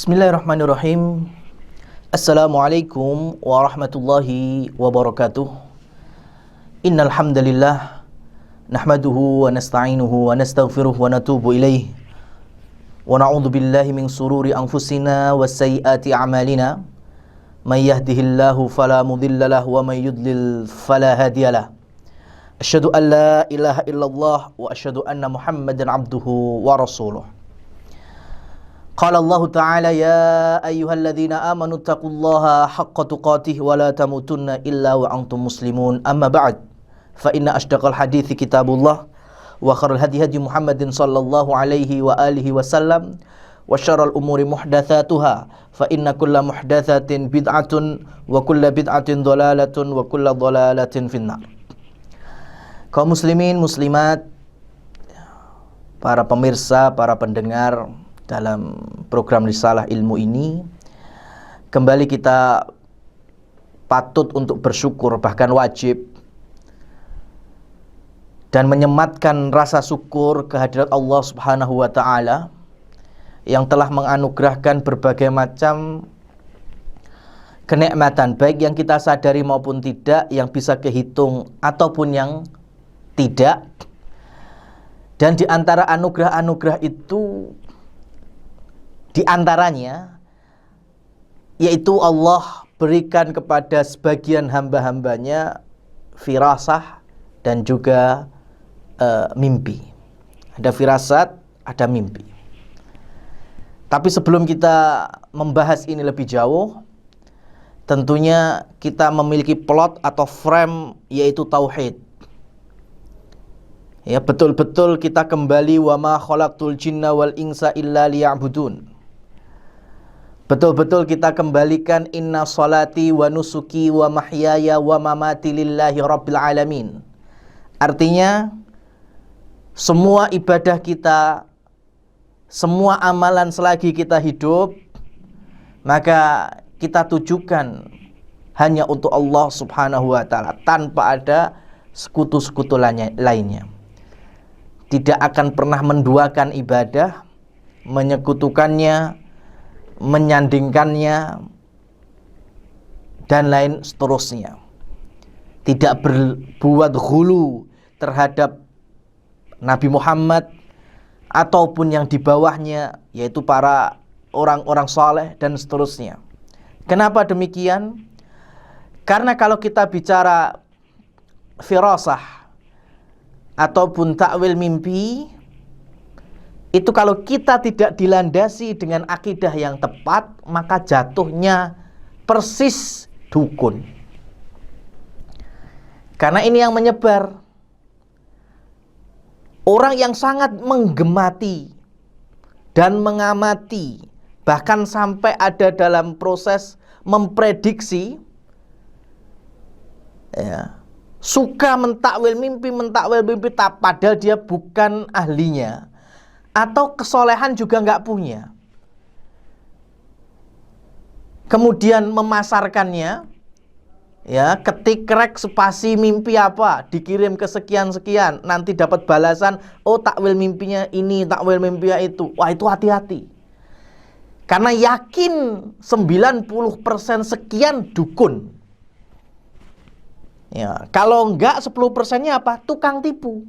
Bismillahirrahmanirrahim. Assalamualaikum warahmatullahi wabarakatuh. Innal hamdalillah nahmaduhu wa nasta'inuhu wa nastaghfiruh wa natubu ilaih. Wa na'udzu billahi min sururi anfusina wa sayyiati a'malina. May yahdihillahu fala mudilla lahu wa may yudlil fala hadiyalah. Asyhadu an la ilaha illallah wa asyhadu anna Muhammadan abduhu wa rasuluh. Qala Allah Ta'ala ya ayyuhalladzina amanu taqullaha haqqa tuqatih wa la tamutunna illa wa antum muslimun. Amma ba'd. Fa inna ashdaqal hadithi kitabullah wa khairul hadi hadi Muhammadin sallallahu alaihi wa alihi wasallam wa syarrul umuri muhdatsatuha fa inna kulla muhdatsatin bid'atun wa kulla bid'atin dhalalatun wa kulla dhalalatin finnar. Kaum muslimin muslimat, para pemirsa, para pendengar dalam program Risalah Ilmu ini, kembali kita patut untuk bersyukur, bahkan wajib, dan menyematkan rasa syukur kehadirat Allah Subhanahu wa Ta'ala yang telah menganugerahkan berbagai macam kenikmatan, baik yang kita sadari maupun tidak, yang bisa kehitung ataupun yang tidak. Dan di antara anugerah-anugerah itu, di antaranya yaitu Allah berikan kepada sebagian hamba-hambanya firasah dan juga mimpi. Ada firasat, ada mimpi. Tapi sebelum kita membahas ini lebih jauh, tentunya kita memiliki plot atau frame, yaitu tauhid. Ya, betul-betul kita kembali wa ma khalaqtul jinna wal insa illa liya'budun. Betul-betul kita kembalikan inna salati wa nusuki wa mahyaya wa mamati lillahi rabbil alamin. Artinya semua ibadah kita, semua amalan selagi kita hidup, maka kita tujukan hanya untuk Allah Subhanahu wa Ta'ala, tanpa ada sekutu-sekutu lainnya. Tidak akan pernah menduakan ibadah, menyekutukannya, menyandingkannya, dan lain seterusnya. Tidak berbuat ghulu terhadap Nabi Muhammad ataupun yang di bawahnya, yaitu para orang-orang saleh dan seterusnya. Kenapa demikian? Karena kalau kita bicara firasah ataupun takwil mimpi, itu kalau kita tidak dilandasi dengan akidah yang tepat, maka jatuhnya persis dukun. Karena ini yang menyebar. Orang yang sangat menggemati dan mengamati, bahkan sampai ada dalam proses memprediksi, ya, suka mentakwil mimpi, padahal dia bukan ahlinya, atau kesolehan juga nggak punya. Kemudian memasarkannya, ya, ketik rek spasi mimpi apa, dikirim ke sekian-sekian, nanti dapat balasan, oh takwil mimpinya ini, takwil mimpinya itu. Wah, itu hati-hati. Karena yakin 90% sekian dukun. Ya, kalau enggak 10%-nya apa? Tukang tipu.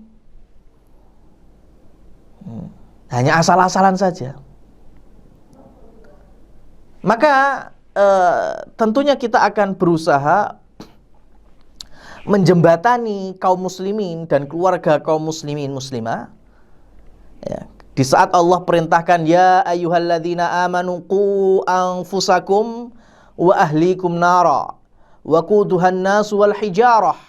Hanya asal-asalan saja. Maka tentunya kita akan berusaha menjembatani kaum muslimin dan keluarga kaum muslimin muslimah, ya, di saat Allah perintahkan ya ayyuhalladzina amanu qu anfusakum wa ahlikum nara wa quduhan nas wal hijarah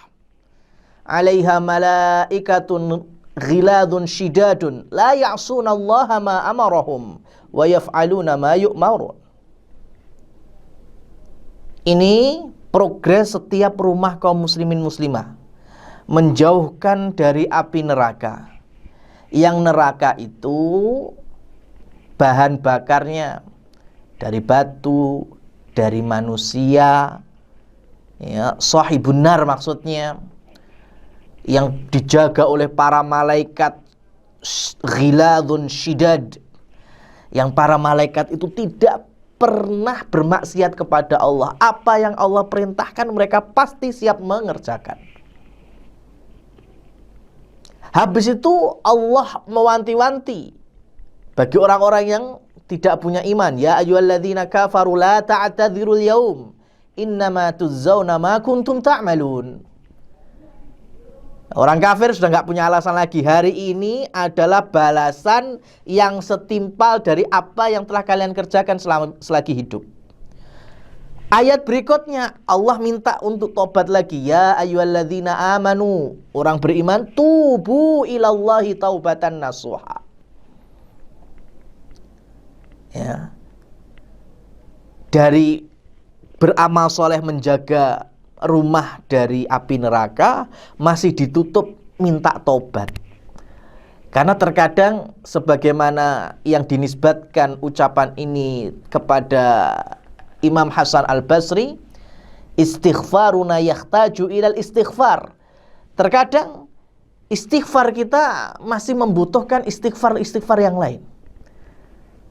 'alaiha malaikatun ghiladun shidadun la ya'sunallaha ma amarahum wa yaf'aluna ma yu'marun. Ini progres setiap rumah kaum muslimin muslimah, menjauhkan dari api neraka. Yang neraka itu bahan bakarnya dari batu, dari manusia, ya, sahibun nar maksudnya, yang dijaga oleh para malaikat ghiladun syidad, yang para malaikat itu tidak pernah bermaksiat kepada Allah. Apa yang Allah perintahkan mereka pasti siap mengerjakan. Habis itu Allah mewanti-wanti bagi orang-orang yang tidak punya iman. Ya ayyuhalladzina kafaru la ta'tadzirul yaum innama tuzzawna ma kuntum ta'malun. Orang kafir sudah nggak punya alasan lagi. Hari ini adalah balasan yang setimpal dari apa yang telah kalian kerjakan selagi hidup. Ayat berikutnya Allah minta untuk tobat lagi. Ya ayyuhalladzina amanu, orang beriman, tubu ilallahi taubatan nasuha. Ya. Dari beramal soleh menjaga rumah dari api neraka masih ditutup minta tobat. Karena terkadang sebagaimana yang dinisbatkan ucapan ini kepada Imam Hasan Al-Basri, istighfaruna yahtaju ilal istighfar. Terkadang istighfar kita masih membutuhkan istighfar yang lain.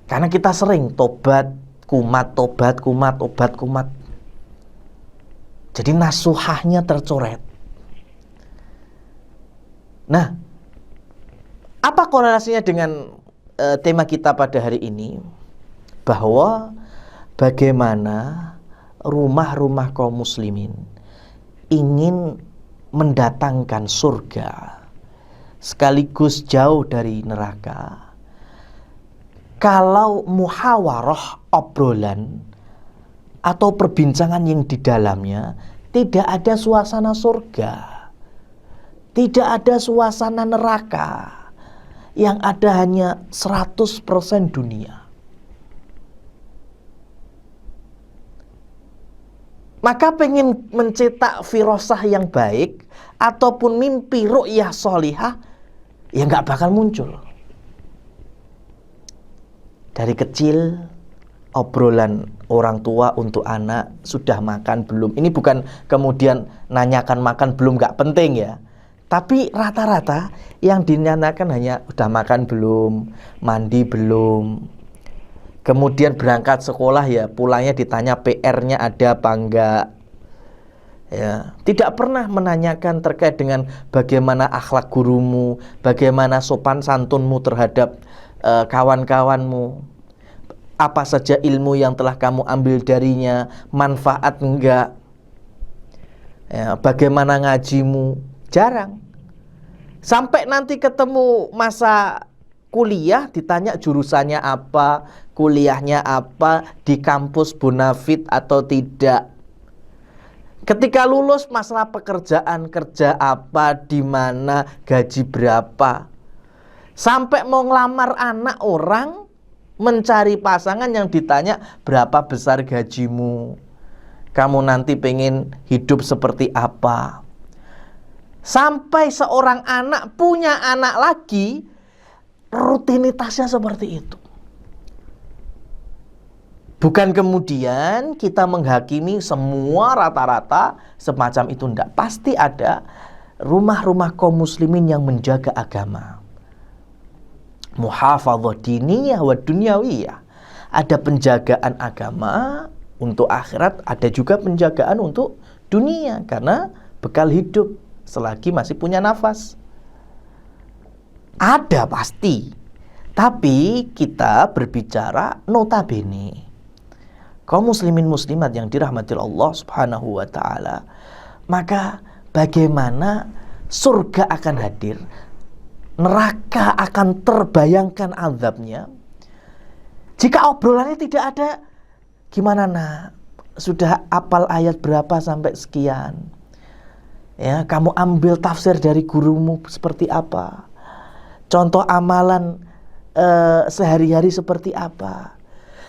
Karena kita sering tobat, kumat, tobat, kumat, obat, kumat. Jadi nasuhahnya tercoret. Nah, apa korelasinya dengan tema kita pada hari ini? Bahwa bagaimana rumah-rumah kaum muslimin ingin mendatangkan surga sekaligus jauh dari neraka. Kalau muhawarah, obrolan atau perbincangan yang di dalamnya tidak ada suasana surga, tidak ada suasana neraka, yang ada hanya 100% dunia, maka pengen mencetak firasah yang baik ataupun mimpi ru'yah sholihah ya nggak bakal muncul. Dari kecil obrolan orang tua untuk anak, sudah makan belum? Ini bukan kemudian nanyakan makan belum, nggak penting ya. Tapi rata-rata yang dinanyakan hanya udah makan belum, mandi belum. Kemudian berangkat sekolah ya pulangnya ditanya PR-nya ada apa enggak. Ya, tidak pernah menanyakan terkait dengan bagaimana akhlak gurumu, bagaimana sopan santunmu terhadap kawan-kawanmu, apa saja ilmu yang telah kamu ambil darinya, manfaat enggak, ya, bagaimana ngajimu, jarang. Sampai nanti ketemu masa kuliah ditanya jurusannya apa, kuliahnya apa, di kampus bonafit atau tidak. Ketika lulus masalah pekerjaan, kerja apa, di mana, gaji berapa. Sampai mau ngelamar anak orang, mencari pasangan yang ditanya berapa besar gajimu, kamu nanti pengen hidup seperti apa. Sampai seorang anak punya anak lagi, rutinitasnya seperti itu. Bukan kemudian kita menghakimi semua rata-rata semacam itu, enggak. Pasti ada rumah-rumah kaum muslimin yang menjaga agama. Muhafadzah diniyah wa dunyawiyah. Ada penjagaan agama untuk akhirat, ada juga penjagaan untuk dunia karena bekal hidup selagi masih punya nafas. Ada pasti. Tapi kita berbicara notabene kaum muslimin muslimat yang dirahmati Allah Subhanahu wa taala, maka bagaimana surga akan hadir, neraka akan terbayangkan azabnya jika obrolannya tidak ada. Gimana nak, sudah hafal ayat berapa sampai sekian, ya, kamu ambil tafsir dari gurumu seperti apa, contoh amalan sehari-hari seperti apa,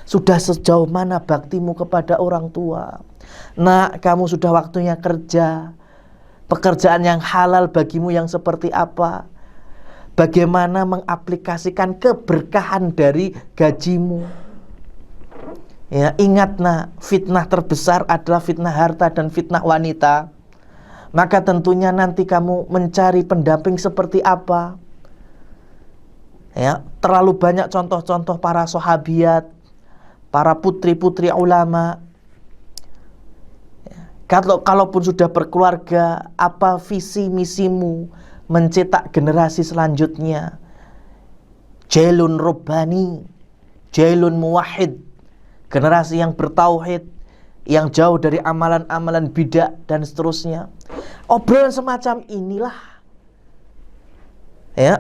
sudah sejauh mana baktimu kepada orang tua. Nak, kamu sudah waktunya kerja, pekerjaan yang halal bagimu yang seperti apa, bagaimana mengaplikasikan keberkahan dari gajimu. Ya, ingat nak, fitnah terbesar adalah fitnah harta dan fitnah wanita. Maka tentunya nanti kamu mencari pendamping seperti apa. Ya, terlalu banyak contoh-contoh para sahabiat, para putri-putri ulama. Kalaupun sudah berkeluarga, apa visi misimu mencetak generasi selanjutnya? Jailun Rabbani, Jailun Muwahhid, generasi yang bertauhid, yang jauh dari amalan-amalan bidah dan seterusnya. Obrolan semacam inilah,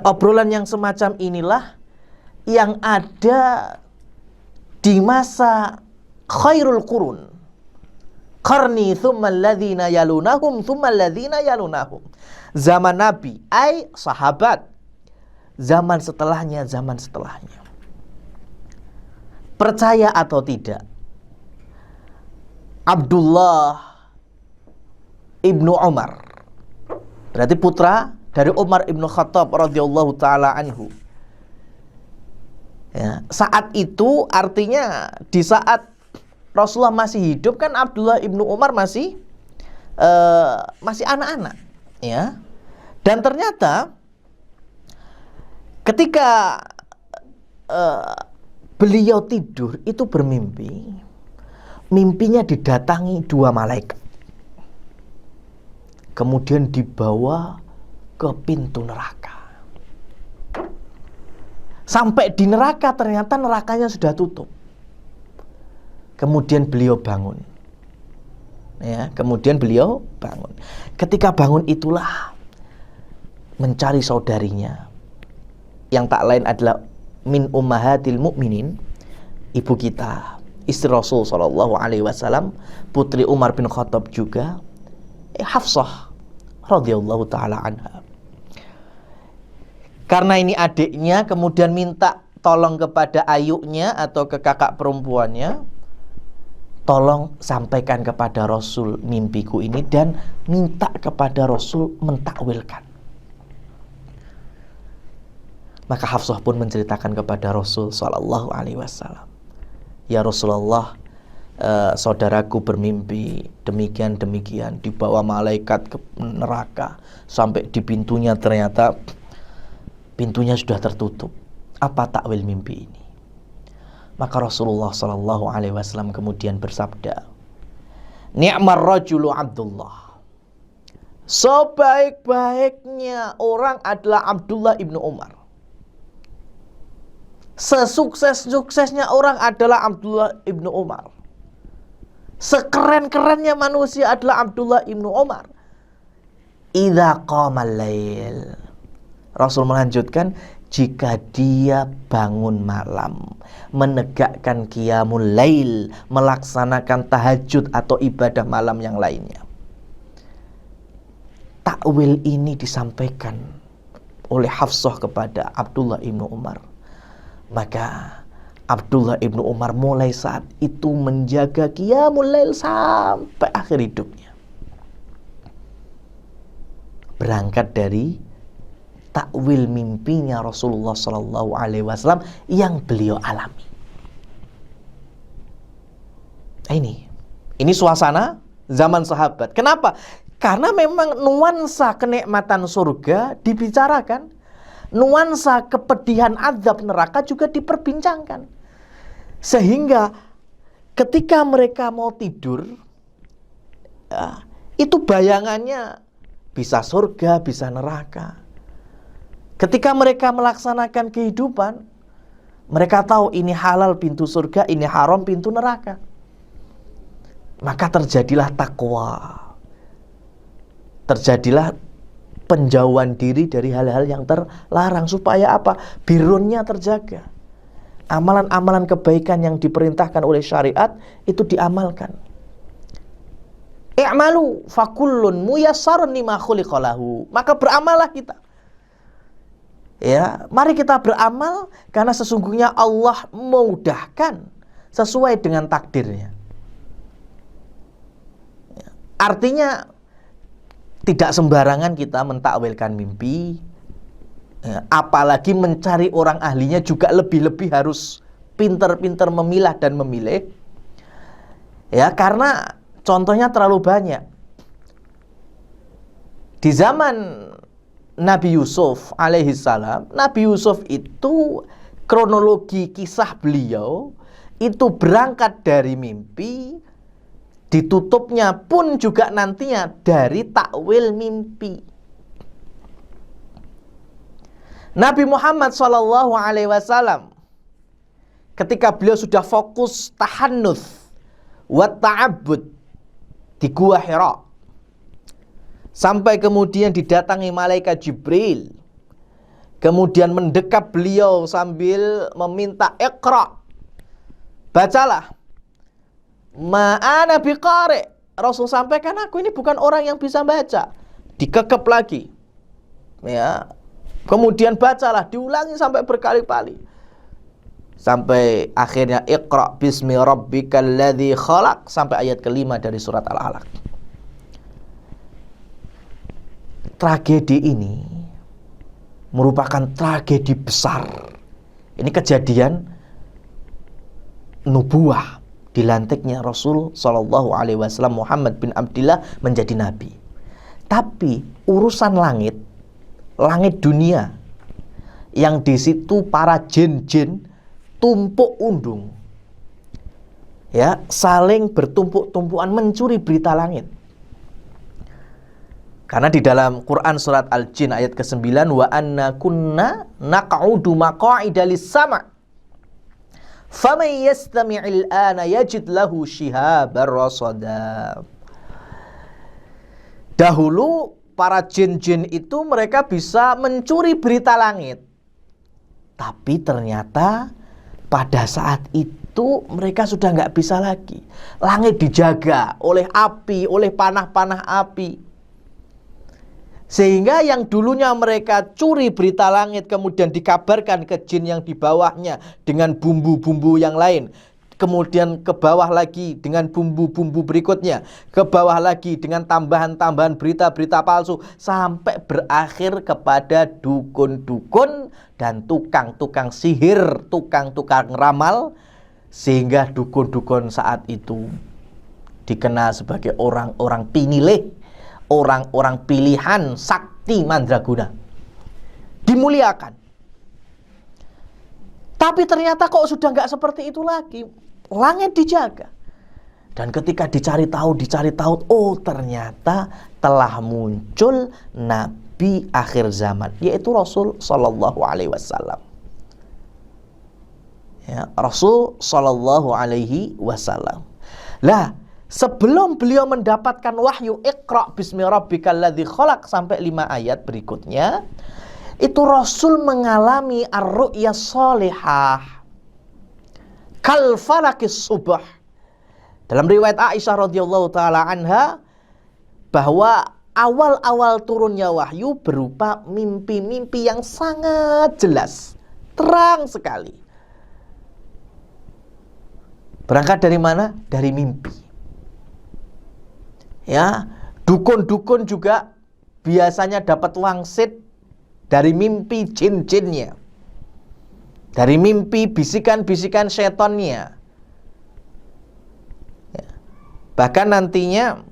obrolan yang semacam inilah yang ada di masa khairul qurun. Qarni thumma alladhina yalunahum thumma alladhina yalunahum. Zaman Nabi, ai sahabat. Zaman setelahnya, zaman setelahnya. Percaya atau tidak, Abdullah ibnu Umar, berarti putra dari Umar ibnu Khattab radhiyallahu taala anhu. Saat itu artinya di saat Rasulullah masih hidup kan Abdullah ibnu Umar masih anak-anak, ya. Dan ternyata ketika beliau tidur itu bermimpi, mimpinya didatangi dua malaikat, kemudian dibawa ke pintu neraka. Sampai di neraka ternyata nerakanya sudah tutup. Kemudian beliau bangun. Kemudian beliau bangun. Ketika bangun itulah mencari saudarinya, yang tak lain adalah min ummahatil mukminin, ibu kita, istri Rasul sallallahu alaihi wasallam, putri Umar bin Khattab juga, Hafsah radhiyallahu taala anha. Karena ini adiknya, kemudian minta tolong kepada ayunya atau ke kakak perempuannya, tolong sampaikan kepada Rasul mimpiku ini, dan minta kepada Rasul mentakwilkan. Maka Hafsah pun menceritakan kepada Rasul sallallahu alaihi wasallam, ya Rasulullah, saudaraku bermimpi demikian, dibawa malaikat ke neraka, sampai di pintunya ternyata pintunya sudah tertutup. Apa takwil mimpi ini? Maka Rasulullah sallallahu alaihi wasallam kemudian bersabda, ni'mar rajulu Abdullah. Sebaik-baiknya orang adalah Abdullah ibnu Umar. Sesukses-suksesnya orang adalah Abdullah ibnu Umar. Sekeren-kerennya manusia adalah Abdullah ibnu Umar. Idza qamal lail. Rasul melanjutkan, jika dia bangun malam, menegakkan qiyamul lail, melaksanakan tahajud atau ibadah malam yang lainnya. Takwil ini disampaikan oleh Hafsah kepada Abdullah ibnu Umar. Maka Abdullah ibnu Umar mulai saat itu menjaga qiyamul lail sampai akhir hidupnya. Berangkat dari takwil mimpinya Rasulullah sallallahu alaihi wasallam yang beliau alami. Ini suasana zaman sahabat. Kenapa? Karena memang nuansa kenikmatan surga dibicarakan, nuansa kepedihan azab neraka juga diperbincangkan. Sehingga ketika mereka mau tidur, itu bayangannya bisa surga, bisa neraka. Ketika mereka melaksanakan kehidupan, mereka tahu ini halal pintu surga, ini haram pintu neraka. Maka terjadilah takwa. Terjadilah penjauhan diri dari hal-hal yang terlarang. Supaya apa? Birrunnya terjaga. Amalan-amalan kebaikan yang diperintahkan oleh syariat itu diamalkan. I'malu fakullun muyassarun lima khuliqa lahu. Maka beramallah kita. Mari kita beramal, karena sesungguhnya Allah memudahkan sesuai dengan takdirnya. Artinya tidak sembarangan kita mentakwilkan mimpi, apalagi mencari orang ahlinya juga lebih-lebih harus pintar-pintar memilah dan memilih. Karena contohnya terlalu banyak. Di zaman Nabi Yusuf alaihissalam, Nabi Yusuf itu kronologi kisah beliau itu berangkat dari mimpi, ditutupnya pun juga nantinya dari takwil mimpi. Nabi Muhammad SAW ketika beliau sudah fokus tahannuts wa ta'abbud di Gua Hira, sampai kemudian didatangi malaikat Jibril, kemudian mendekap beliau sambil meminta, "Iqra, bacalah." Ma'ana biqari. Rasul sampaikan, aku ini bukan orang yang bisa baca. Dikekep lagi. Ya. Kemudian bacalah, diulangi sampai berkali-kali. Sampai akhirnya Iqra bismi rabbikal ladzi khalaq, sampai ayat kelima dari surat Al-Alaq. Tragedi ini merupakan tragedi besar. Ini kejadian nubuah, dilantiknya Rasul Shallallahu Alaihi Wasallam Muhammad bin Abdillah menjadi nabi. Tapi urusan langit dunia, yang di situ para jin-jin tumpuk undung, ya, saling bertumpuk-tumpukan mencuri berita langit. Karena di dalam Quran surat Al-Jin ayat ke-9, wa anna kunna naq'udu maq'ida lis-sama' faman yastami'il ana yajid lahu shihabar rasada. Dahulu para jin-jin itu mereka bisa mencuri berita langit, tapi ternyata pada saat itu mereka sudah nggak bisa lagi. Langit dijaga oleh api, oleh panah-panah api. Sehingga yang dulunya mereka curi berita langit kemudian dikabarkan ke jin yang di bawahnya dengan bumbu-bumbu yang lain. Kemudian ke bawah lagi dengan bumbu-bumbu berikutnya. Ke bawah lagi dengan tambahan-tambahan berita-berita palsu. Sampai berakhir kepada dukun-dukun dan tukang-tukang sihir, tukang-tukang ramal. Sehingga dukun-dukun saat itu dikenal sebagai orang-orang pinilih, orang-orang pilihan sakti mandraguna, dimuliakan. Tapi ternyata kok sudah nggak seperti itu lagi. Langit dijaga. Dan ketika dicari tahu, oh ternyata telah muncul Nabi akhir zaman, yaitu Rasul Sallallahu Alaihi Wasallam. Ya, Rasul Sallallahu Alaihi Wasallam. Lah, sebelum beliau mendapatkan wahyu Iqra bismi rabbikal ladzi khalaq sampai 5 ayat berikutnya, itu Rasul mengalami ar-ru'ya sholihah kal falakis subah. Dalam riwayat Aisyah radhiyallahu taala anha, bahwa awal-awal turunnya wahyu berupa mimpi-mimpi yang sangat jelas, terang sekali. Berangkat dari mana? Dari mimpi. Ya, dukun-dukun juga biasanya dapat wangsit dari mimpi jin-jinnya, dari mimpi bisikan-bisikan setonnya. Ya. Bahkan nantinya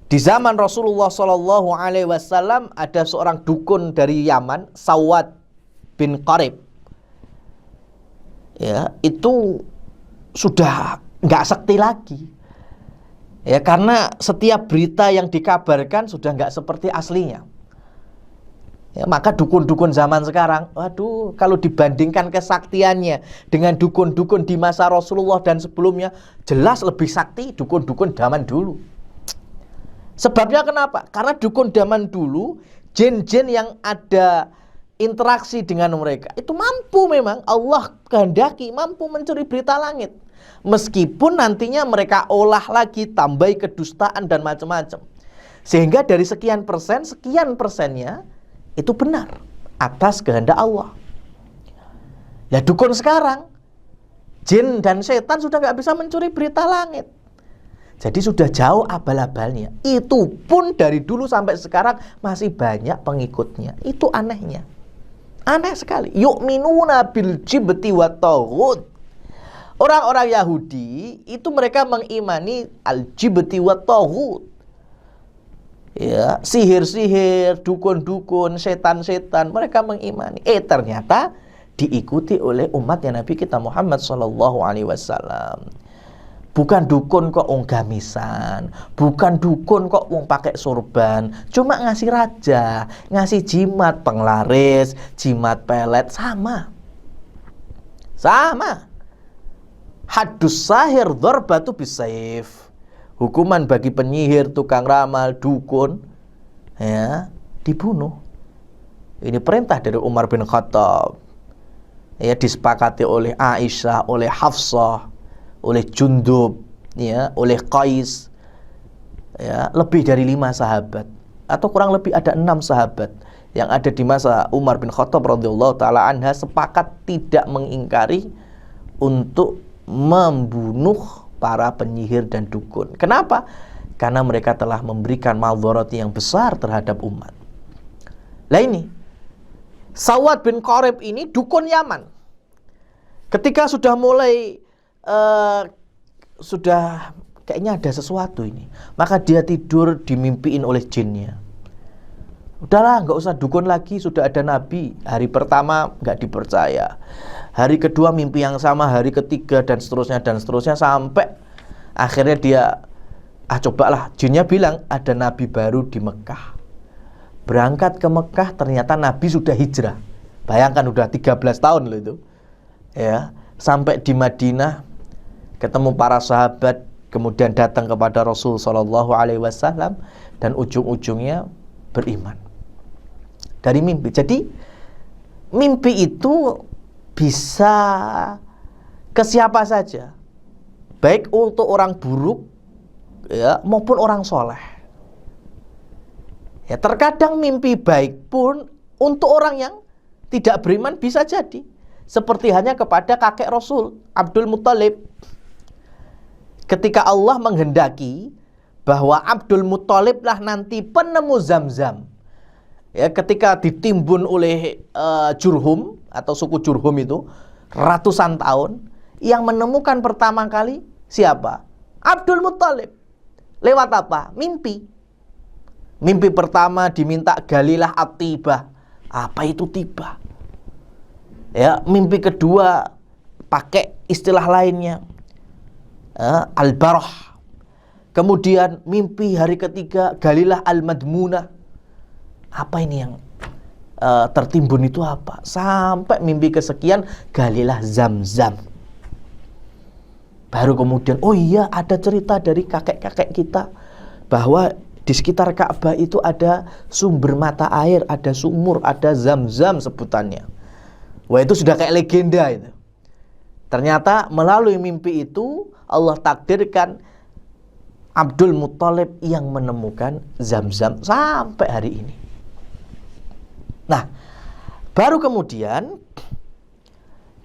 di zaman Rasulullah Shallallahu Alaihi Wasallam ada seorang dukun dari Yaman, Sawad bin Qarib. Ya, itu sudah nggak sakti lagi. Ya, karena setiap berita yang dikabarkan sudah nggak seperti aslinya. Ya, maka dukun-dukun zaman sekarang, waduh, kalau dibandingkan kesaktiannya dengan dukun-dukun di masa Rasulullah dan sebelumnya, jelas lebih sakti dukun-dukun zaman dulu. Sebabnya kenapa? Karena dukun zaman dulu, jin-jin yang ada interaksi dengan mereka itu mampu, memang Allah kehendaki mampu mencuri berita langit. Meskipun nantinya mereka olah lagi, tambahi kedustaan dan macam-macam. Sehingga dari sekian persennya itu benar atas kehendak Allah. Nah, dukun sekarang, jin dan setan sudah nggak bisa mencuri berita langit. Jadi sudah jauh abal-abalnya. Itu pun dari dulu sampai sekarang masih banyak pengikutnya. Itu anehnya. Aneh sekali. Yu'minuna bil jibti wa taghut. Orang-orang Yahudi itu mereka mengimani al-jibti wa taghut. Ya, sihir-sihir, dukun-dukun, setan-setan, mereka mengimani. Ternyata diikuti oleh umatnya Nabi kita Muhammad SAW. Bukan dukun kok wong gamisan, bukan dukun kok wong pakai sorban, cuma ngasih raja, ngasih jimat penglaris, jimat pelet, sama. Haddus sahir dharbatu bisayf. Hukuman bagi penyihir, tukang ramal, dukun, ya, dibunuh. Ini perintah dari Umar bin Khattab. Ya, disepakati oleh Aisyah, oleh Hafsah, oleh Jundub, ya, oleh Qais, ya, lebih dari 5 sahabat atau kurang lebih ada 6 sahabat yang ada di masa Umar bin Khattab radhiyallahu taala anha sepakat tidak mengingkari untuk membunuh para penyihir dan dukun. Kenapa? Karena mereka telah memberikan madharat yang besar terhadap umat. Lah ini Sawad bin Qarib ini dukun Yaman. Ketika sudah mulai sudah kayaknya ada sesuatu ini, maka dia tidur dimimpiin oleh jinnya. Udahlah, nggak usah dukun lagi, sudah ada nabi. Hari pertama nggak dipercaya, hari kedua mimpi yang sama, hari ketiga dan seterusnya sampai akhirnya dia cobalah. Jinnya bilang ada nabi baru di Mekah. Berangkat ke Mekah, ternyata nabi sudah hijrah. Bayangkan udah 13 tahun loh itu. Ya, sampai di Madinah ketemu para sahabat, kemudian datang kepada Rasul Shallallahu Alaihi Wasallam dan ujung-ujungnya beriman dari mimpi. Jadi mimpi itu bisa ke siapa saja, baik untuk orang buruk, ya, maupun orang soleh. Ya, terkadang mimpi baik pun untuk orang yang tidak beriman bisa jadi. Seperti hanya kepada kakek Rasul Abdul Muthalib. Ketika Allah menghendaki bahwa Abdul Muthalib lah nanti penemu Zamzam, ya, ketika ditimbun oleh Jurhum atau suku Jurhum itu ratusan tahun, yang menemukan pertama kali siapa? Abdul Muthalib. Lewat apa? Mimpi. Mimpi pertama diminta galilah at-tibah. Apa itu tibah? Ya, mimpi kedua pakai istilah lainnya, al-barah. Kemudian mimpi hari ketiga galilah al-madmunah. Apa ini yang tertimbun itu apa? Sampai mimpi kesekian galilah Zamzam. Baru kemudian, oh iya, ada cerita dari kakek-kakek kita bahwa di sekitar Ka'bah itu ada sumber mata air, ada sumur, ada Zamzam sebutannya. Wah, itu sudah kayak legenda itu. Ternyata melalui mimpi itu Allah takdirkan Abdul Muthalib yang menemukan Zamzam sampai hari ini. Nah, baru kemudian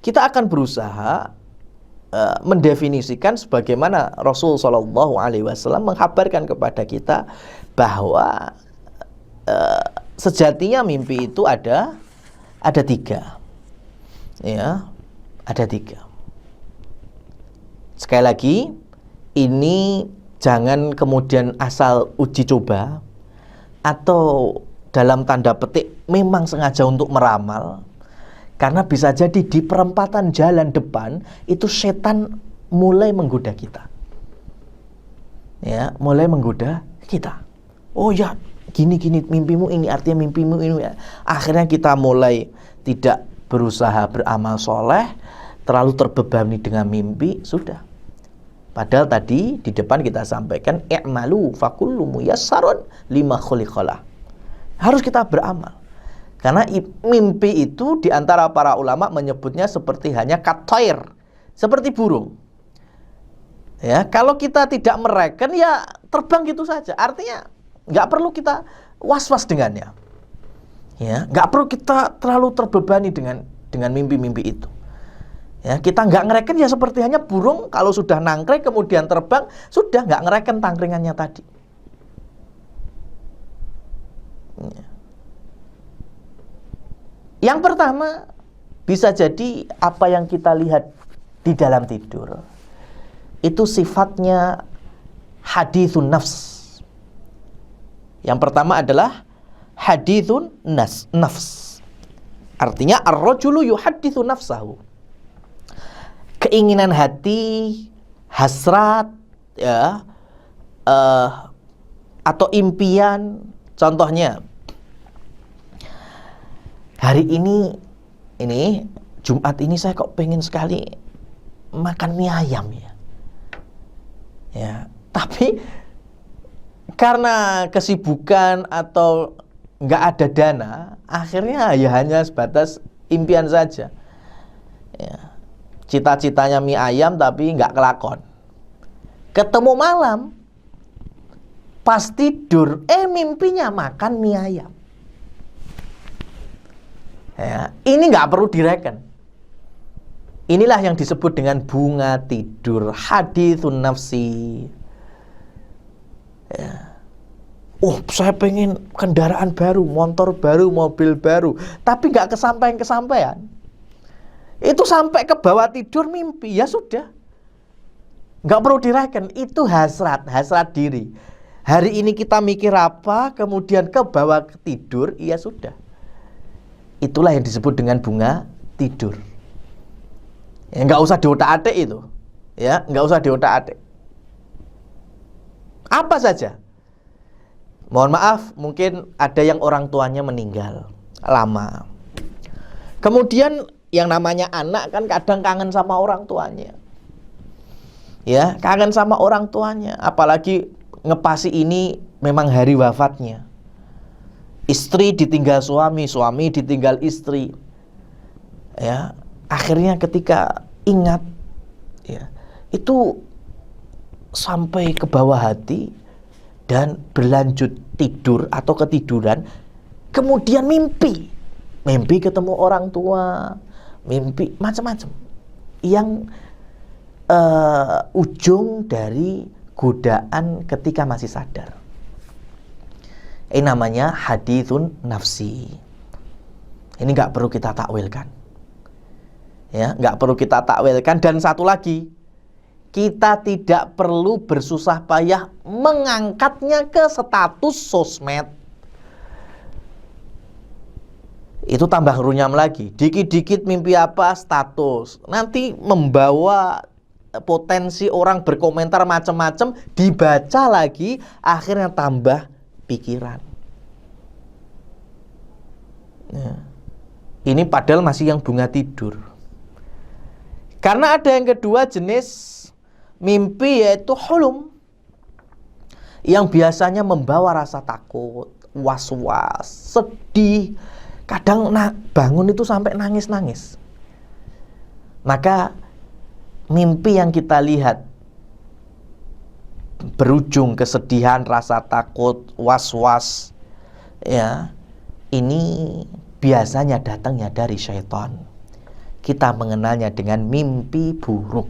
kita akan berusaha mendefinisikan sebagaimana Rasul Shallallahu Alaihi Wasallam mengkabarkan kepada kita bahwa sejatinya mimpi itu ada 3. Ya, ada 3. Sekali lagi, ini jangan kemudian asal uji coba atau dalam tanda petik memang sengaja untuk meramal, karena bisa jadi di perempatan jalan depan itu setan mulai menggoda kita. Ya, mulai menggoda kita. Oh ya, gini mimpimu ini, artinya mimpimu ini. Akhirnya kita mulai tidak berusaha beramal soleh, terlalu terbebani dengan mimpi, sudah. Padahal tadi di depan kita sampaikan i'malu fakullu muyassarun lima khuliqalah. Harus kita beramal. Karena mimpi itu di antara para ulama menyebutnya seperti hanya katoir, seperti burung. Ya, kalau kita tidak mereken ya terbang gitu saja. Artinya nggak perlu kita was-was dengannya. Ya, nggak perlu kita terlalu terbebani dengan mimpi-mimpi itu. Ya, kita nggak ngereken ya seperti hanya burung kalau sudah nangkring kemudian terbang, sudah nggak ngereken tangkringannya tadi. Ya. Yang pertama, bisa jadi apa yang kita lihat di dalam tidur itu sifatnya hadithun nafs. Yang pertama adalah hadithun nafs. Artinya ar-rajulu yuhadditsu nafsahu. Keinginan hati, hasrat, ya, atau impian. Contohnya, hari ini Jumat ini saya kok pengen sekali makan mie ayam ya. Ya, tapi karena kesibukan atau nggak ada dana, akhirnya ya hanya sebatas impian saja. Ya, cita-citanya mie ayam tapi nggak kelakon. Ketemu malam, pas tidur, mimpinya makan mie ayam. Ya, ini nggak perlu direken. Inilah yang disebut dengan bunga tidur, haditsun nafsi. Ya. Oh, saya pengen kendaraan baru, motor baru, mobil baru, tapi nggak kesampaian. Itu sampai ke bawah tidur mimpi, ya sudah. Nggak perlu direken, itu hasrat diri. Hari ini kita mikir apa, kemudian ke bawah tidur, ya sudah. Itulah yang disebut dengan bunga tidur. Ya, nggak usah diotak-atik itu, ya, nggak usah diotak-atik. Apa saja. Mohon maaf, mungkin ada yang orang tuanya meninggal lama. Kemudian yang namanya anak kan kadang kangen sama orang tuanya. Ya, kangen sama orang tuanya, apalagi ngepasi ini memang hari wafatnya. Istri ditinggal suami, suami ditinggal istri. Ya, akhirnya ketika ingat, ya, itu sampai ke bawah hati dan berlanjut tidur atau ketiduran, kemudian mimpi ketemu orang tua, mimpi macam-macam yang ujung dari godaan ketika masih sadar. Ini namanya haditsun nafsi. Ini nggak perlu kita takwilkan. Ya, nggak perlu kita takwilkan. Dan satu lagi, kita tidak perlu bersusah payah mengangkatnya ke status sosmed. Itu tambah runyam lagi. Dikit-dikit mimpi apa, status. Nanti membawa potensi orang berkomentar macam-macam, dibaca lagi, akhirnya tambah pikiran. Ya. Ini padahal masih yang bunga tidur. Karena ada yang kedua jenis mimpi, yaitu hulum, yang biasanya membawa rasa takut, was-was, sedih. Kadang bangun itu sampai nangis-nangis. Maka mimpi yang kita lihat berujung kesedihan, rasa takut, was-was, ya, ini biasanya datangnya dari syaitan. Kita mengenalnya dengan mimpi buruk.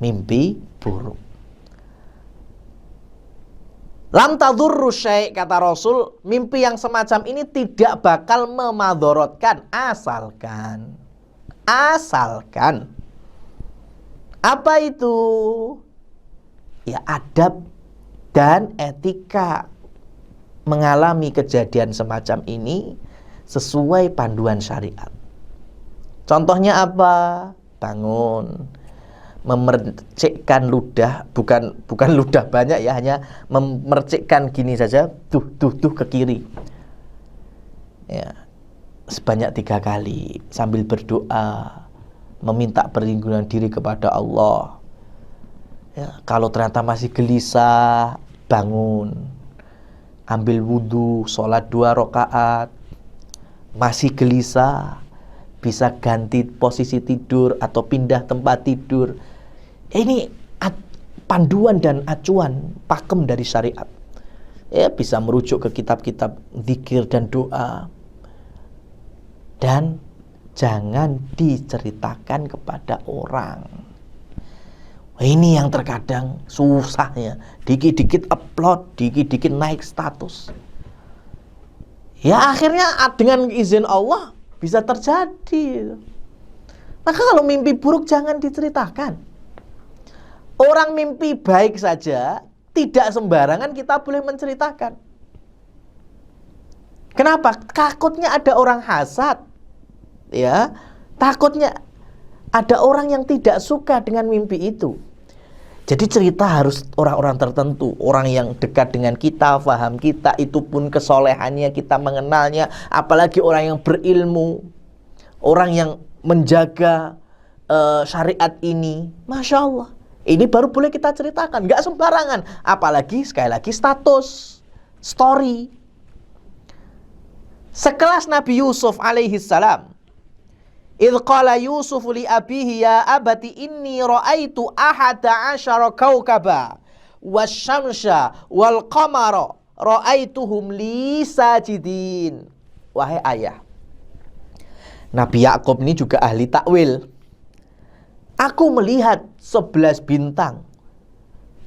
Mimpi buruk. Lam tadurru syai', kata Rasul, mimpi yang semacam ini tidak bakal memadorotkan, asalkan apa itu? Ya, adab dan etika mengalami kejadian semacam ini sesuai panduan syariat. Contohnya apa? Bangun, memercikkan ludah, bukan ludah banyak ya, hanya memercikkan gini saja, tuh ke kiri. Ya, sebanyak 3 kali sambil berdoa, meminta perlindungan diri kepada Allah. Ya, kalau ternyata masih gelisah, bangun, ambil wudhu, sholat 2 rakaat. Masih gelisah, bisa ganti posisi tidur atau pindah tempat tidur. Ini panduan dan acuan pakem dari syariat. Ya, bisa merujuk ke kitab-kitab zikir dan doa. Dan jangan diceritakan kepada orang. Ini yang terkadang susahnya. Dikit-dikit upload, dikit-dikit naik status. Ya, akhirnya dengan izin Allah bisa terjadi. Maka kalau mimpi buruk jangan diceritakan. Orang mimpi baik saja tidak sembarangan kita boleh menceritakan. Kenapa? Takutnya ada orang hasad, ya. Takutnya ada orang yang tidak suka dengan mimpi itu. Jadi cerita harus orang-orang tertentu, orang yang dekat dengan kita, paham kita, itu pun kesolehannya kita mengenalnya, apalagi orang yang berilmu, orang yang menjaga syariat ini. Masya Allah, ini baru boleh kita ceritakan, nggak sembarangan. Apalagi sekali lagi status, story. Sekelas Nabi Yusuf alaihi salam. Idh qala Yusuf li abihi ya abati inni ra'aitu ahada asyara kawkaba wasyamsa wal qamara ra'aituhum li sajidin. Wahai ayah, Nabi Yakub ini juga ahli takwil. Aku melihat 11 bintang,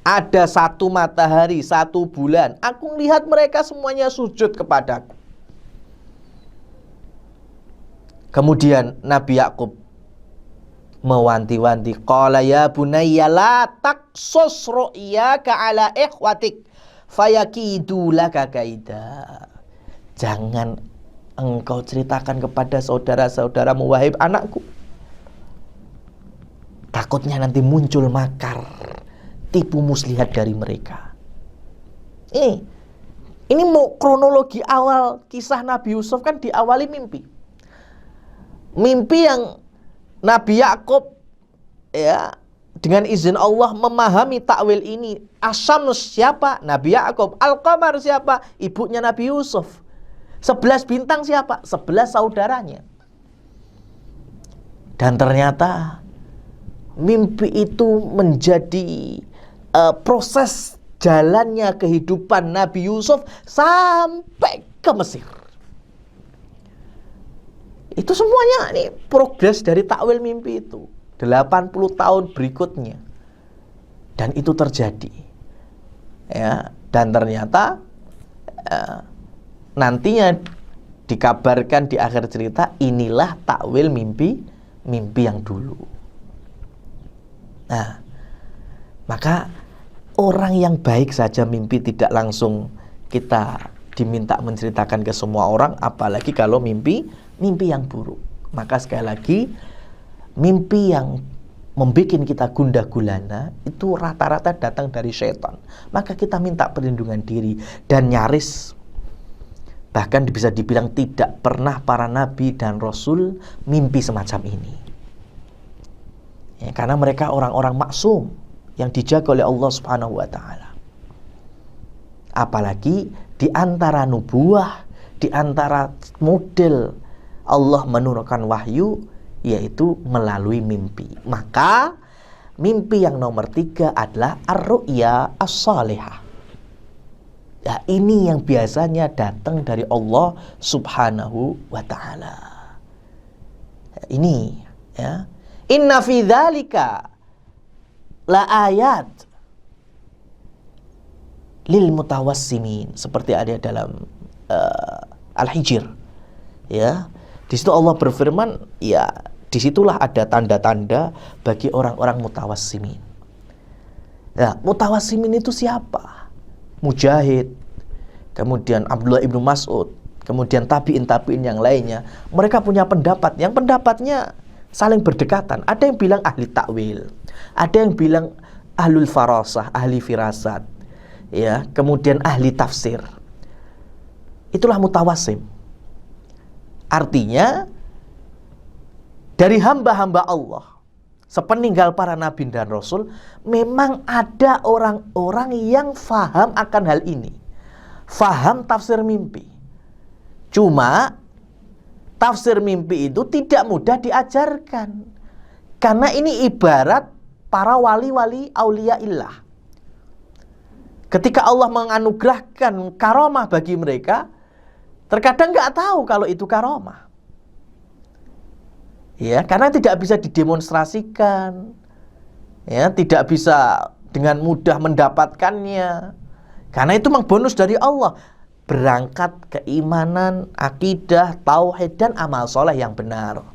ada 1 matahari, 1 bulan. Aku melihat mereka semuanya sujud kepadaku. Kemudian Nabi Yakub mewanti-wanti, qala ya bunayya la taqsus ru'yaka ala ikhwatik fayakidu laka kaida. Jangan engkau ceritakan kepada saudara-saudaramu, wahai anakku. Takutnya nanti muncul makar, tipu muslihat dari mereka. Ini mau kronologi awal kisah Nabi Yusuf kan diawali mimpi. Mimpi yang Nabi Yakub, ya, dengan izin Allah memahami takwil ini. Asyams siapa? Nabi Yakub. Al-Qamar siapa? Ibunya Nabi Yusuf. 11 bintang siapa? 11 saudaranya. Dan ternyata mimpi itu menjadi proses jalannya kehidupan Nabi Yusuf sampai ke Mesir. Itu semuanya nih progres dari takwil mimpi itu 80 tahun berikutnya. Dan itu terjadi, ya. Dan ternyata nantinya dikabarkan di akhir cerita, inilah takwil mimpi yang dulu. Nah, maka orang yang baik saja mimpi tidak langsung kita diminta menceritakan ke semua orang, apalagi kalau mimpi yang buruk. Maka sekali lagi, mimpi yang membuat kita gundah gulana itu rata-rata datang dari syaitan. Maka kita minta perlindungan diri. Dan nyaris, bahkan bisa dibilang tidak pernah para nabi dan rasul mimpi semacam ini, ya, karena mereka orang-orang maksum yang dijaga oleh Allah Subhanahu wa ta'ala. Apalagi di antara nubuah, di antara model Allah menurunkan wahyu, yaitu melalui mimpi. Maka mimpi yang nomor 3 adalah ar-ru'ya as-salihah. Ya, ini yang biasanya datang dari Allah Subhanahu wa ta'ala. Ini, ya. Inna fi dzalika la ayat lil mutawassimin, seperti ada dalam Al-Hijr, ya. Di situ Allah berfirman, ya, disitulah ada tanda-tanda bagi orang-orang mutawassimin. Nah, mutawassimin itu siapa? Mujahid, kemudian Abdullah ibnu Mas'ud, kemudian tabi'in yang lainnya. Mereka punya pendapat, yang pendapatnya saling berdekatan. Ada yang bilang ahli takwil, ada yang bilang ahlul farasah, ahli firasat, ya, kemudian ahli tafsir. Itulah mutawassim. Artinya dari hamba-hamba Allah sepeninggal para nabi dan rasul, memang ada orang-orang yang faham akan hal ini, faham tafsir mimpi. Cuma tafsir mimpi itu tidak mudah diajarkan, karena ini ibarat para wali-wali auliyaillah. Ketika Allah menganugerahkan karomah bagi mereka, terkadang nggak tahu kalau itu karomah, ya, karena tidak bisa didemonstrasikan, ya, tidak bisa dengan mudah mendapatkannya, karena itu memang bonus dari Allah, berangkat keimanan, akidah, tauhid, dan amal soleh yang benar.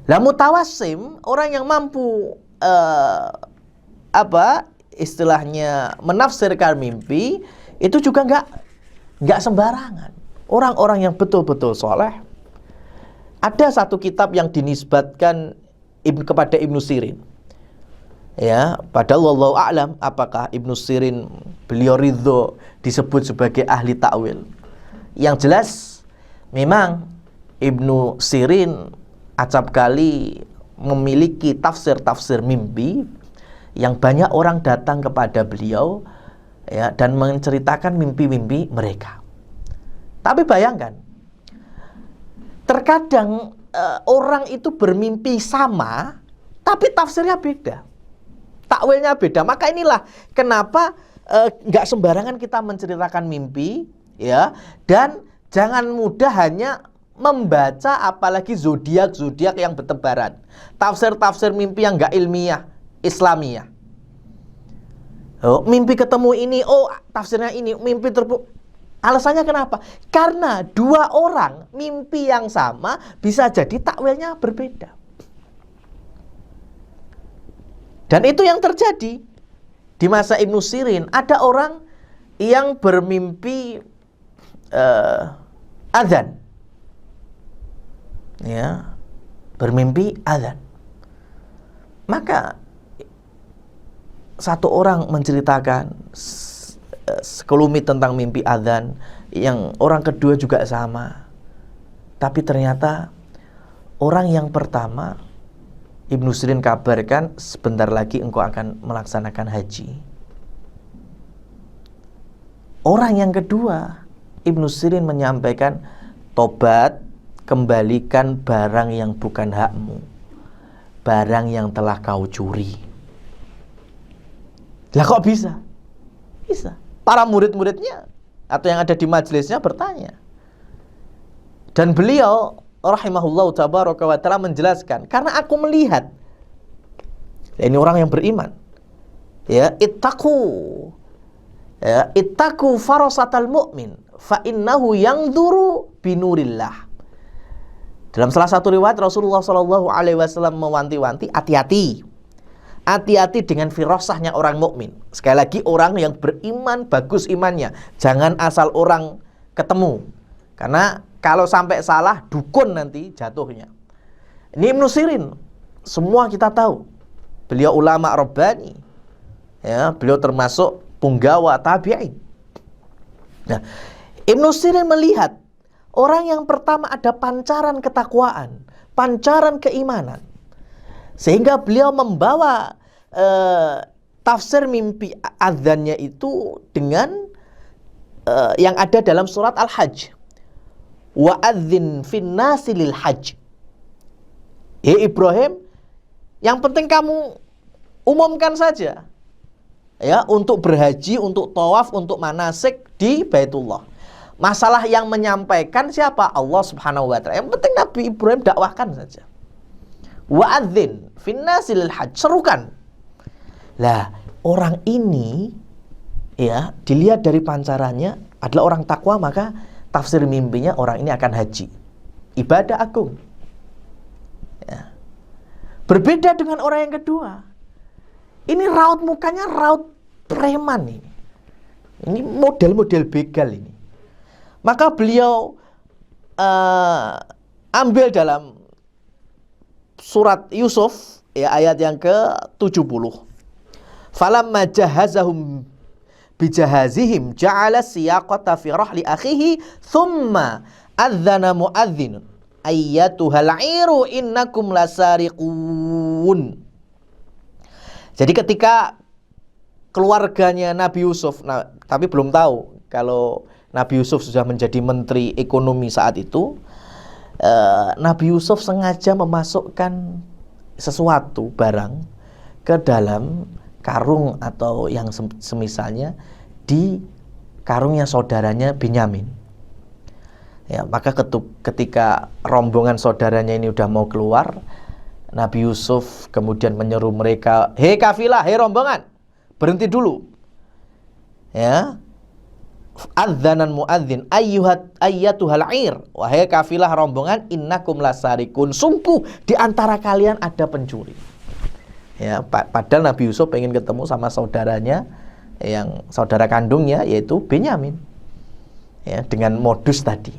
Lah mutawassim, orang yang mampu istilahnya menafsirkan mimpi, itu juga nggak sembarangan. Orang-orang yang betul-betul soleh. Ada satu kitab yang dinisbatkan kepada Ibnu Sirin. Ya, padahal wallahu a'lam apakah Ibnu Sirin beliau ridho disebut sebagai ahli takwil. Yang jelas memang Ibnu Sirin acap kali memiliki tafsir-tafsir mimpi yang banyak orang datang kepada beliau ya, dan menceritakan mimpi-mimpi mereka. Tapi bayangkan, terkadang orang itu bermimpi sama, tapi tafsirnya beda, takwilnya beda. Maka inilah kenapa nggak sembarangan kita menceritakan mimpi, ya, dan jangan mudah hanya membaca apalagi zodiak yang bertebaran, tafsir mimpi yang nggak ilmiah, Islamiyah. Oh, mimpi ketemu ini, oh tafsirnya ini, mimpi alasannya kenapa? Karena dua orang mimpi yang sama bisa jadi takwilnya berbeda. Dan itu yang terjadi di masa Ibnu Sirin. Ada orang yang bermimpi azan, ya, bermimpi azan. Maka satu orang menceritakan sekelumit tentang mimpi azan, yang orang kedua juga sama. Tapi ternyata orang yang pertama, Ibnu Sirin kabarkan sebentar lagi engkau akan melaksanakan haji. Orang yang kedua, Ibnu Sirin menyampaikan, tobat, kembalikan barang yang bukan hakmu, barang yang telah kau curi. Lah kok bisa? Bisa. Para murid-muridnya atau yang ada di majelisnya bertanya. Dan beliau rahimahullahu tabaraka wa ta'ala menjelaskan, karena aku melihat, ya, ini orang yang beriman, ya, ittaqu farasatal mu'min fa innahu yanzuru binurillah. Dalam salah satu riwayat Rasulullah sallallahu alaihi wasallam mewanti-wanti, hati-hati dengan firasahnya orang mukmin. Sekali lagi, orang yang beriman, bagus imannya. Jangan asal orang ketemu. Karena kalau sampai salah, dukun nanti jatuhnya. Ini Ibnu Sirin, semua kita tahu. Beliau ulama Rabbani. Ya, beliau termasuk punggawa tabi'in. Nah, Ibnu Sirin melihat orang yang pertama ada pancaran ketakwaan, pancaran keimanan. Sehingga beliau membawa tafsir mimpi azannya itu dengan yang ada dalam surat Al-Hajj. Wa'adzin finnasi lil hajj. Ibrahim, yang penting kamu umumkan saja, ya, untuk berhaji, untuk tawaf, untuk manasik di Baitullah. Masalah yang menyampaikan siapa? Allah Subhanahu wa ta'ala. Yang penting Nabi Ibrahim dakwahkan saja. Wa'adzin finnasi lil hajj, serukan. Lah, orang ini, ya, dilihat dari pancarannya adalah orang takwa, maka tafsir mimpinya orang ini akan haji, ibadah agung. Ya. Berbeda dengan orang yang kedua. Ini raut mukanya raut preman ini. Ini model-model begal ini. Maka beliau ambil dalam surat Yusuf, ya, ayat yang ke-70. Falamma jahazahum bijahazihim ja'ala siyaqata fi rahli akhihi thumma adzana muadzzinun ayyatuhal 'iru innakum lasariqun. Jadi ketika keluarganya Nabi Yusuf, tapi belum tahu kalau Nabi Yusuf sudah menjadi menteri ekonomi saat itu, Nabi Yusuf sengaja memasukkan sesuatu barang ke dalam karung atau yang semisalnya di karungnya saudaranya Binyamin. Ya, maka ketika rombongan saudaranya ini udah mau keluar, Nabi Yusuf kemudian menyeru mereka, "Hei kafilah, hei rombongan, berhenti dulu." Ya. Adzanan muadzin ayyatuhal 'ir, wahai kafilah rombongan, innakum lasarikun, sungguh di antara kalian ada pencuri. Ya, padahal Nabi Yusuf pengen ketemu sama saudaranya, yang saudara kandungnya, yaitu Binyamin. ya, dengan modus tadi.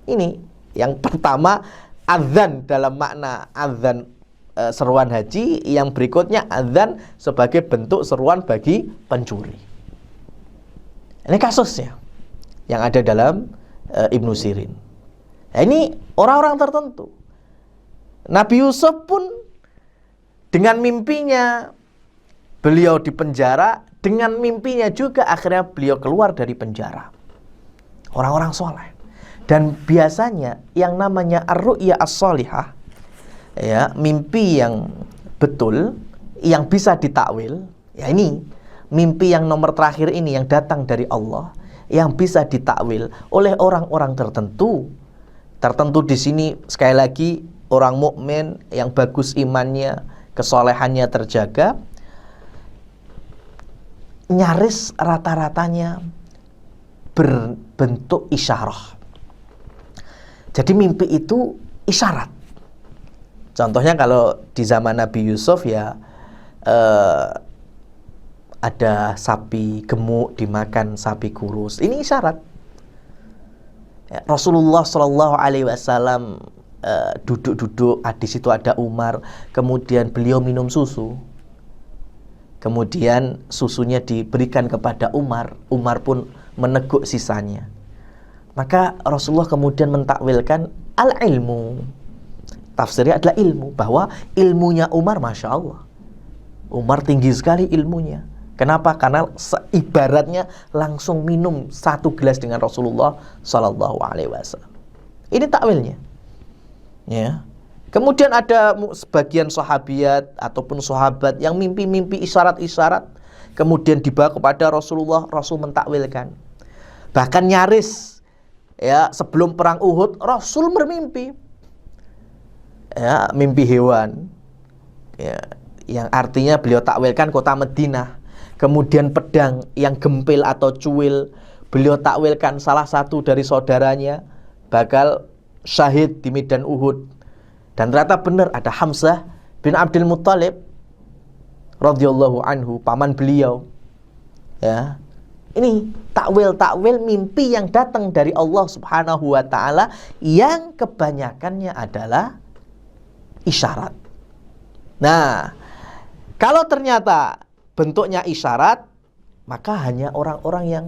Ini yang pertama, adzan dalam makna adzan seruan haji. Yang berikutnya adzan sebagai bentuk seruan bagi pencuri. Ini kasusnya yang ada dalam Ibnu Sirin. Nah, ini orang-orang tertentu. Nabi Yusuf pun dengan mimpinya beliau di penjara, dengan mimpinya juga akhirnya beliau keluar dari penjara. Orang-orang soleh. Dan biasanya yang namanya ar-ru'ya as-shalihah, ya, mimpi yang betul, yang bisa ditakwil, ya ini mimpi yang nomor terakhir ini yang datang dari Allah, yang bisa ditakwil oleh orang-orang tertentu. Tertentu di sini sekali lagi orang mukmin yang bagus imannya, kesolehannya terjaga, nyaris rata-ratanya berbentuk isyarah. Jadi mimpi itu isyarat. Contohnya kalau di zaman Nabi Yusuf ya, ada sapi gemuk dimakan sapi kurus. Ini isyarat. Ya, Rasulullah Shallallahu Alaihi Wasallam duduk-duduk, di situ ada Umar, kemudian beliau minum susu. Kemudian susunya diberikan kepada Umar, Umar pun meneguk sisanya. Maka Rasulullah kemudian mentakwilkan al-ilmu. Tafsirnya adalah ilmu, bahwa ilmunya Umar, Masya Allah, Umar tinggi sekali ilmunya. Kenapa? Karena ibaratnya langsung minum satu gelas dengan Rasulullah Sallallahu Alaihi Wasallam. Ini takwilnya. Ya. Kemudian ada sebagian sahabiat ataupun sahabat yang mimpi-mimpi isyarat-isyarat, kemudian dibawa kepada Rasulullah, Rasul mentakwilkan. Bahkan nyaris, ya, sebelum perang Uhud, Rasul bermimpi, ya, mimpi hewan, ya, yang artinya beliau takwilkan kota Madinah. Kemudian pedang yang gempil atau cuil, beliau takwilkan salah satu dari saudaranya bakal syahid di medan Uhud. Dan ternyata benar, ada Hamzah bin Abdul Muttalib radhiyallahu anhu, paman beliau. Ya. Ini takwil-takwil mimpi yang datang dari Allah Subhanahu wa taala, yang kebanyakannya adalah isyarat. Nah, kalau ternyata bentuknya isyarat, maka hanya orang-orang yang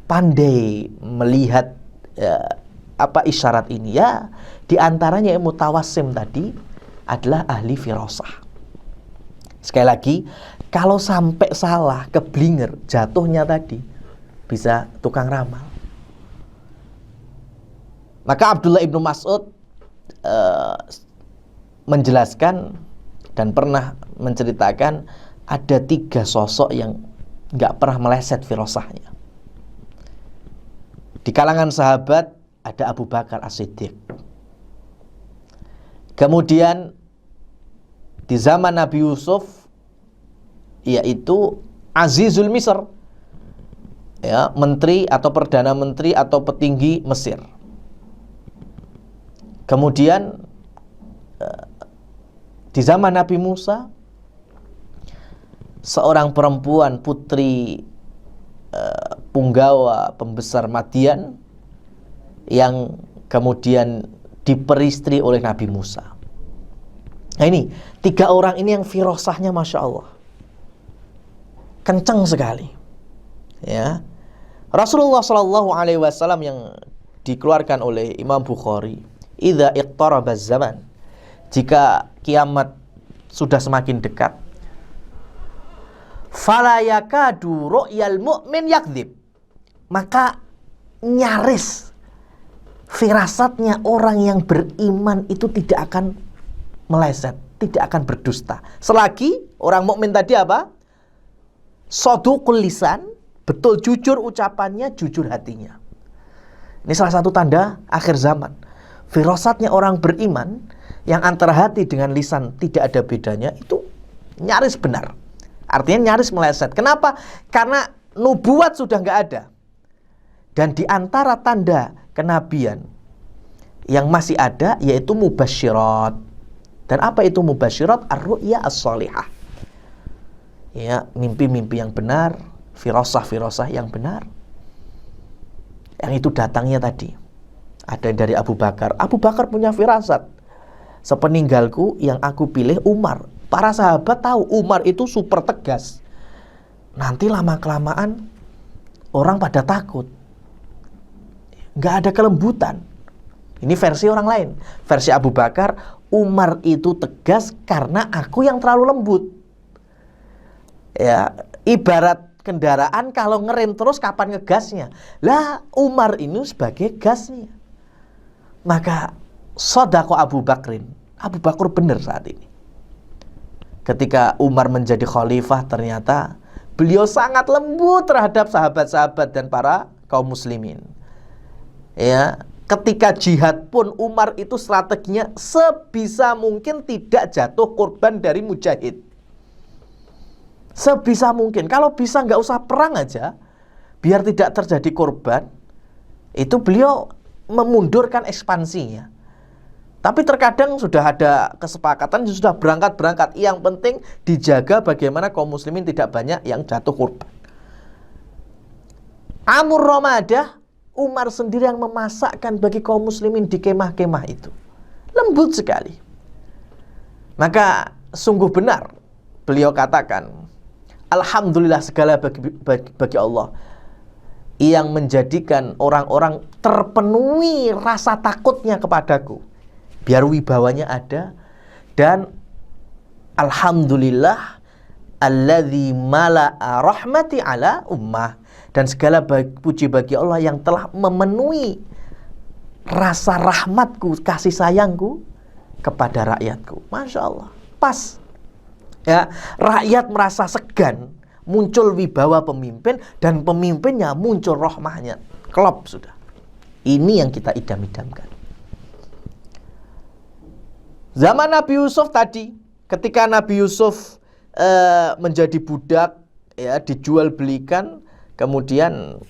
pandai melihat isyarat ini, ya, diantaranya yang mutawassim tadi adalah ahli firasah. Sekali lagi, kalau sampai salah, keblinger, jatuhnya tadi bisa tukang ramal. Maka Abdullah ibnu Mas'ud menjelaskan dan pernah menceritakan ada 3 sosok yang nggak pernah meleset firasahnya. Di kalangan sahabat ada Abu Bakar As-Siddiq. Kemudian di zaman Nabi Yusuf, yaitu Azizul Misr, ya, menteri atau perdana menteri atau petinggi Mesir. Kemudian di zaman Nabi Musa, seorang perempuan putri punggawa pembesar Madian yang kemudian diperistri oleh Nabi Musa. Nah, ini 3 orang ini yang firasahnya Masya Allah kencang sekali. Ya, Rasulullah Shallallahu Alaihi Wasallam yang dikeluarkan oleh Imam Bukhari, idza iqtarabaz zaman, jika kiamat sudah semakin dekat, fala yakadu ru'yal mu'min yakdzib, maka nyaris firasatnya orang yang beriman itu tidak akan meleset, tidak akan berdusta. Selagi orang mukmin tadi apa? Shaduqul lisan, betul jujur ucapannya, jujur hatinya. Ini salah satu tanda akhir zaman. Firasatnya orang beriman yang antara hati dengan lisan tidak ada bedanya, itu nyaris benar. Artinya nyaris meleset. Kenapa? Karena nubuat sudah nggak ada. Dan di antara tanda kenabian yang masih ada yaitu mubasyirat. Dan apa itu mubasyirat? Ar-ru'ya as-shalihah. Ya, mimpi-mimpi yang benar, firasah-firasah yang benar. Yang itu datangnya tadi ada yang dari Abu Bakar. Abu Bakar punya firasat, sepeninggalku yang aku pilih Umar. Para sahabat tahu Umar itu super tegas. Nanti lama-kelamaan orang pada takut, nggak ada kelembutan. Ini versi orang lain. Versi Abu Bakar, Umar itu tegas karena aku yang terlalu lembut. Ya, ibarat kendaraan kalau ngerem terus kapan ngegasnya? Lah, Umar ini sebagai gasnya. Maka sodako Abu Bakrin. Abu Bakar benar saat ini. Ketika Umar menjadi khalifah, ternyata beliau sangat lembut terhadap sahabat-sahabat dan para kaum muslimin. Ya, ketika jihad pun Umar itu strateginya sebisa mungkin tidak jatuh korban dari mujahid. Sebisa mungkin. Kalau bisa nggak usah perang aja, biar tidak terjadi korban. Itu beliau memundurkan ekspansinya. Tapi terkadang sudah ada kesepakatan, sudah berangkat-berangkat. Yang penting dijaga bagaimana kaum muslimin tidak banyak yang jatuh korban. Amur Ramadah, Umar sendiri yang memasakkan bagi kaum muslimin di kemah-kemah itu. Lembut sekali. Maka sungguh benar beliau katakan, alhamdulillah segala bagi Allah yang menjadikan orang-orang terpenuhi rasa takutnya kepadaku. Biar wibawanya ada. Dan alhamdulillah alladzi mala'a rahmati ala ummah. Dan segala puji bagi Allah yang telah memenuhi rasa rahmatku, kasih sayangku kepada rakyatku. Masya Allah, pas. Ya, rakyat merasa segan, muncul wibawa pemimpin, dan pemimpinnya muncul rahmahnya. Klop sudah. Ini yang kita idam-idamkan. Zaman Nabi Yusuf tadi, ketika Nabi Yusuf menjadi budak, ya, dijual belikan, kemudian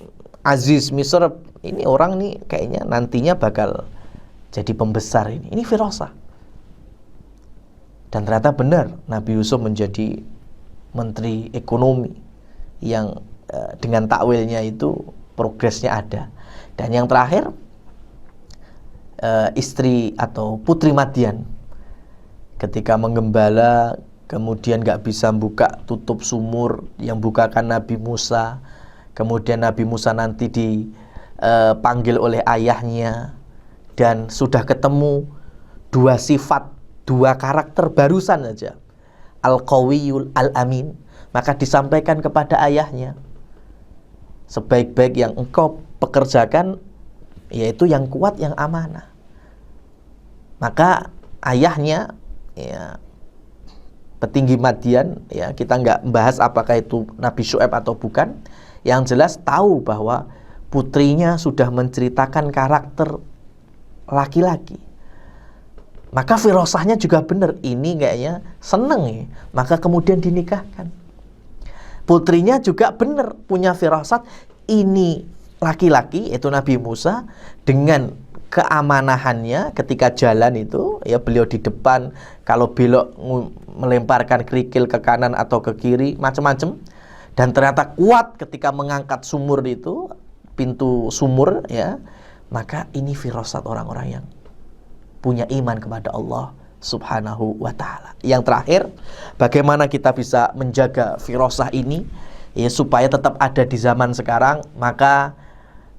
Aziz Misr, ini orang nih kayaknya nantinya bakal jadi pembesar ini. Ini firasah. Dan ternyata benar, Nabi Yusuf menjadi menteri ekonomi yang dengan takwilnya itu progresnya ada. Dan yang terakhir, istri atau putri Madian ketika menggembala, kemudian gak bisa buka tutup sumur yang bukakan Nabi Musa. Kemudian Nabi Musa nanti dipanggil oleh ayahnya, dan sudah ketemu dua sifat, dua karakter barusan saja, Al-Qawiyul Al-Amin. Maka disampaikan kepada ayahnya, sebaik-baik yang engkau pekerjakan yaitu yang kuat, yang amanah. Maka ayahnya, ya, petinggi Madian, ya, kita nggak membahas apakah itu Nabi Syuaib atau bukan. Yang jelas tahu bahwa putrinya sudah menceritakan karakter laki-laki. Maka firasahnya juga benar, ini kayaknya seneng ya. Maka kemudian dinikahkan. Putrinya juga benar, punya firasat, ini laki-laki, yaitu Nabi Musa, dengan keamanahannya ketika jalan itu, ya, beliau di depan, kalau belok melemparkan kerikil ke kanan atau ke kiri, macam-macam. Dan ternyata kuat ketika mengangkat sumur itu, pintu sumur, ya. Maka ini firasat orang-orang yang punya iman kepada Allah Subhanahu wa ta'ala. Yang terakhir, bagaimana kita bisa menjaga firasah ini, ya, supaya tetap ada di zaman sekarang. Maka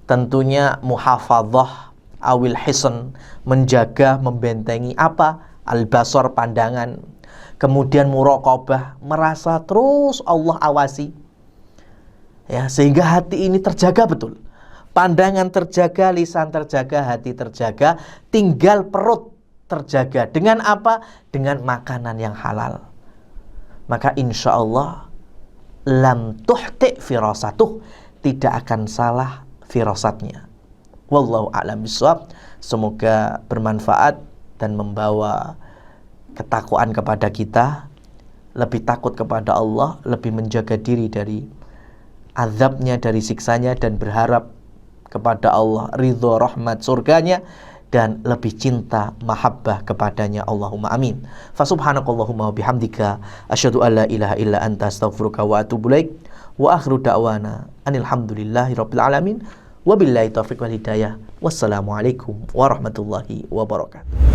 tentunya muhafadzah awil hisn, menjaga, membentengi apa? Al-basar, pandangan. Kemudian muraqabah, merasa terus Allah awasi, ya, sehingga hati ini terjaga betul. Pandangan terjaga, lisan terjaga, hati terjaga, tinggal perut terjaga. Dengan apa? Dengan makanan yang halal. Maka insya Allah lam tuhti firasatuh, tidak akan salah firasatnya. Wallahu a'lam bishawab. Semoga bermanfaat dan membawa ketakwaan kepada kita, lebih takut kepada Allah, lebih menjaga diri dari azabnya, dari siksanya, dan berharap kepada Allah ridho, rahmat, surganya, dan lebih cinta, mahabbah kepadanya. Allahumma amin. Fasubhanakallahumma wabihamdika asyhadu an la ilaha illa anta astaghfiruka wa atubu ilaik. Wa akhiru da'wana anil hamdulillahi rabbil alamin. Wabillahi taufiq wal hidayah. Wassalamualaikum warahmatullahi wabarakatuh.